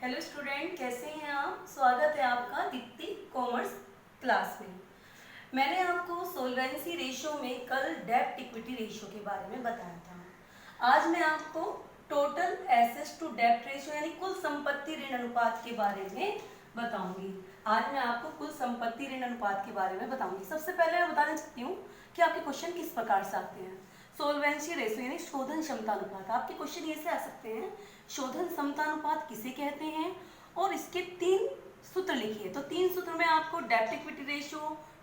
Hello student, कैसे हैं आप। स्वागत है आपका दीप्ति कॉमर्स क्लास में। मैंने आपको सोल्वेंसी रेशो में कल डेब्ट इक्विटी रेशो के बारे में बताया था। आज मैं आपको टोटल एसेट्स टू डेब्ट रेशो यानी कुल संपत्ति ऋण अनुपात के बारे में बताऊंगी। आज मैं आपको कुल संपत्ति ऋण अनुपात के बारे में बताऊंगी। सबसे पहले मैं बताना चाहती हूँ कि आपके क्वेश्चन किस प्रकार से आते हैं। सोल्वेंसी रेशो यानी शोधन क्षमता अनुपात, आपके क्वेश्चन ये से आ सकते हैं। शोधन क्षमता अनुपात किसे कहते हैं और इसके 3 सूत्र लिखिए। तो 3 सूत्र में आपको डेब्ट equity ratio,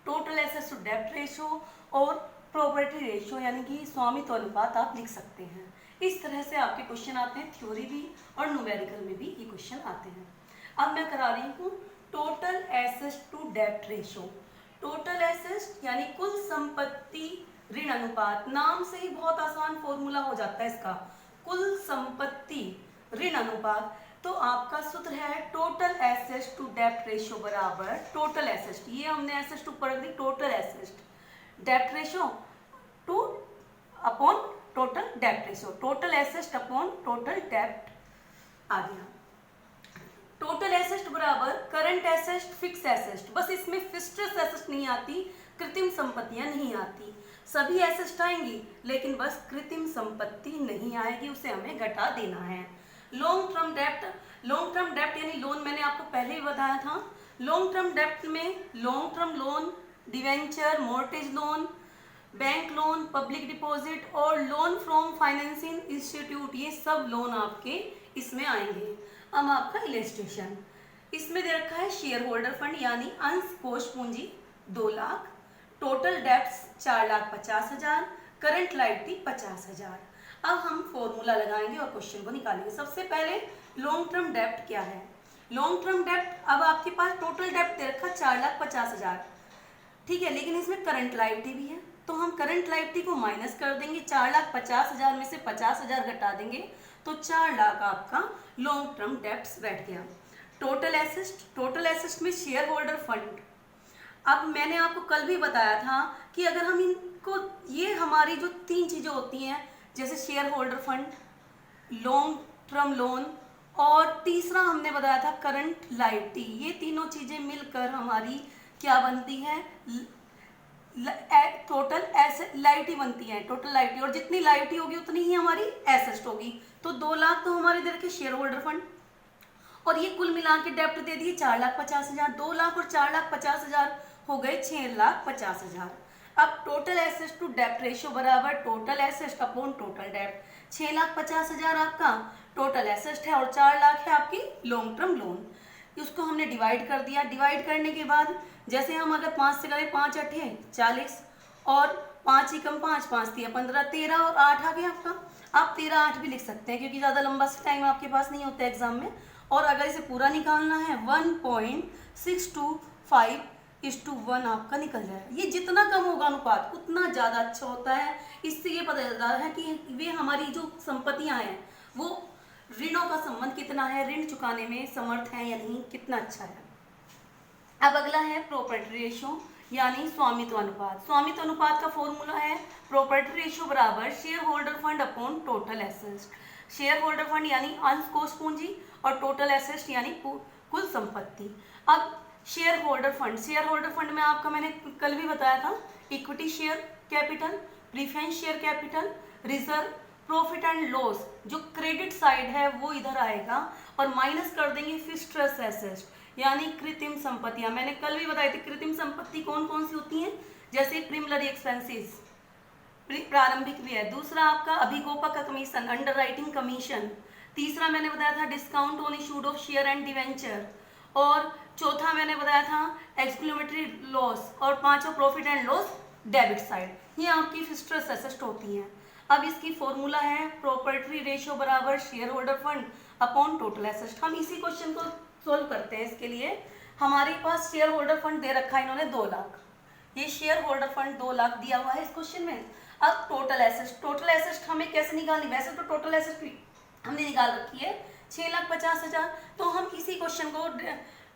total assets to डेब्ट रेशो और प्रॉपर्टी रेशो यानी कि स्वामित्व अनुपात आप लिख सकते हैं। इस तरह से आपके क्वेश्चन आते हैं, थ्योरी भी और न्यूमेरिकल में भी ये क्वेश्चन आते हैं। अब मैं करा रही हूँ टोटल एसेट्स टू डेब्ट रेशो। टोटल एसेट्स यानी कुल संपत्ति ऋण अनुपात, नाम से ही बहुत आसान फॉर्मूला हो जाता है इसका। कुल संपत्ति ऋण अनुपात, तो आपका सूत्र है टोटल एसेट्स टू डेब्ट रेशो बराबर टोटल एसेट्स, ये हमने एसेट्स ऊपर रख दी, टोटल एसेट्स डेब्ट रेशो टू अपॉन टोटल डेब्ट ratio, total assets upon total डेब्ट आ गया। टोटल एसेट्स बराबर करंट एसेट्स फिक्स एसेट्स, बस इसमें फिक्स्ड एसेट्स नहीं आती, कृत्रिम संपत्तियां नहीं आती। सभी एसेट्स आएंगी लेकिन बस कृत्रिम संपत्ति नहीं आएगी, उसे हमें घटा देना है। लॉन्ग टर्म डेप्ट, लॉन्ग टर्म डेप्ट यानी लोन, मैंने आपको पहले ही बताया था। लॉन्ग टर्म डेप्ट में long term loan, debenture, mortgage loan, bank loan, public deposit और लोन फ्रॉम फाइनेंसिंग इंस्टीट्यूट, ये सब लोन आपके इसमें आएंगे। अब आपका इलस्ट्रेशन, इसमें दे रखा है शेयर होल्डर फंड यानी अंश कोष पूंजी 2 lakh, total debts 4,50,000, current liability 50,000। अब हम फॉर्मूला लगाएंगे और क्वेश्चन को निकालेंगे। सबसे पहले लॉन्ग टर्म डेप्ट क्या है। लॉन्ग टर्म डेप्ट, अब आपके पास टोटल डेप्ट दे रखा 4,50,000, ठीक है, लेकिन इसमें करंट लायबिलिटी भी है, तो हम करंट लायबिलिटी को माइनस कर देंगे। 4,50,000 में से 50,000 घटा देंगे तो 4 लाख आपका लॉन्ग टर्म डेप्ट बैठ गया। टोटल एसेट्स, टोटल एसेट्स में शेयर होल्डर फंड, अब मैंने आपको कल भी बताया था कि अगर हम इनको, ये हमारी जो 3 चीजें होती हैं जैसे share holder fund, long term loan और तीसरा हमने बताया था करंट लायबिलिटी, ये तीनों चीजें मिलकर हमारी क्या बनती है, टोटल एसेट लायबिलिटी बनती है, टोटल लायबिलिटी, और जितनी लायबिलिटी होगी उतनी ही हमारी एसेट होगी। तो 2 लाख तो हमारे इधर के शेयर होल्डर फंड, और ये कुल मिला के डेप्ट दे दिए 4,50,000, 2 लाख और 4,50,000 हो गए 6,50,000। अब टोटल एसेट्स टू डेप्ट रेशियो बराबर टोटल एसेट्स अपॉन टोटल डेप्ट। 6,50,000 आपका टोटल एसेट्स है और 4 लाख है आपकी लॉन्ग टर्म लोन। उसको हमने डिवाइड कर दिया। डिवाइड करने के बाद जैसे हम अगर 5 से करें, 5 8 40 और 5 एकम 5, 5 3 15, 13 और 8 आ गया आपका। आप 13 8 भी लिख सकते हैं क्योंकि ज़्यादा लंबा टाइम आपके पास नहीं होता एग्जाम में। और अगर इसे पूरा निकालना है 1.625:1 आपका निकल जाएगा। ये जितना कम होगा अनुपात उतना ज़्यादा अच्छा होता है। इससे ये पता चलता है कि वे हमारी जो संपत्तियां हैं वो ऋणों का संबंध कितना है, ऋण चुकाने में समर्थ है या नहीं, कितना अच्छा है। अब अगला है प्रॉपर्टी रेशियो यानी स्वामित्व अनुपात। स्वामित्व अनुपात का फॉर्मूला है प्रॉपर्टी रेशियो बराबर share holder fund upon total assets. Share holder fund यानी अंश कोष पूंजी और टोटल एसेट्स यानी कुल संपत्ति। अब share holder fund, share holder fund में आपका मैंने कल भी बताया था, equity share capital, preference share capital, reserve, profit and loss, जो क्रेडिट साइड है वो इधर आएगा और माइनस कर देंगे फिक्स्ड एसेट्स यानी कृत्रिम संपत्तियां। मैंने कल भी बताई थी कृत्रिम संपत्ति कौन कौन सी होती हैं, जैसे प्रीमिलरी एक्सपेंसेस, प्रारंभिक व्यय, दूसरा आपका अभिगोपक का कमीशन, अंडर राइटिंग कमीशन, तीसरा मैंने बताया था discount on issued of share and debenture, और चौथा मैंने बताया था एक्सक्लूमेटरी लॉस, और पांचवा profit and loss debit side. ये आपकी फिक्स्ड एसेट्स होती हैं। अब इसकी फॉर्मूला है प्रॉपर्टी रेशियो बराबर share holder fund upon total assets. हम इसी क्वेश्चन को सोल्व करते हैं। इसके लिए हमारे पास शेयर होल्डर फंड दे रखा है इन्होंने 2 लाख, ये शेयर होल्डर फंड 2 लाख दिया हुआ है इस क्वेश्चन में। अब टोटल एसेट्स, टोटल एसेट्स हमें कैसे निकालनी, वैसे तो टोटल एसेट्स हमने निकाल रखी है 6,50,000, तो हम इसी क्वेश्चन को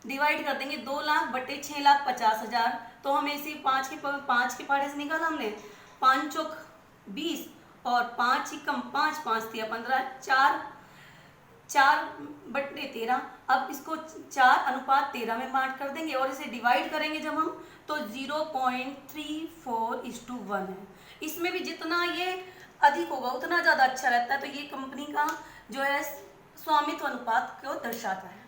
डिवाइड कर देंगे 2 लाख बटे 6,50,000। तो हमें इसी 5 के पहाड़े से निकाला हमने, 5 चौक 20 और 5 एकम 5, 5 3 15, 4 4/13। अब इसको 4:13 में बांट कर देंगे और इसे डिवाइड करेंगे जब हम, तो 0.34:1 है। इसमें भी जितना ये अधिक होगा उतना ज़्यादा अच्छा रहता है, तो ये कंपनी का जो है स्वामित्व अनुपात को दर्शाता है।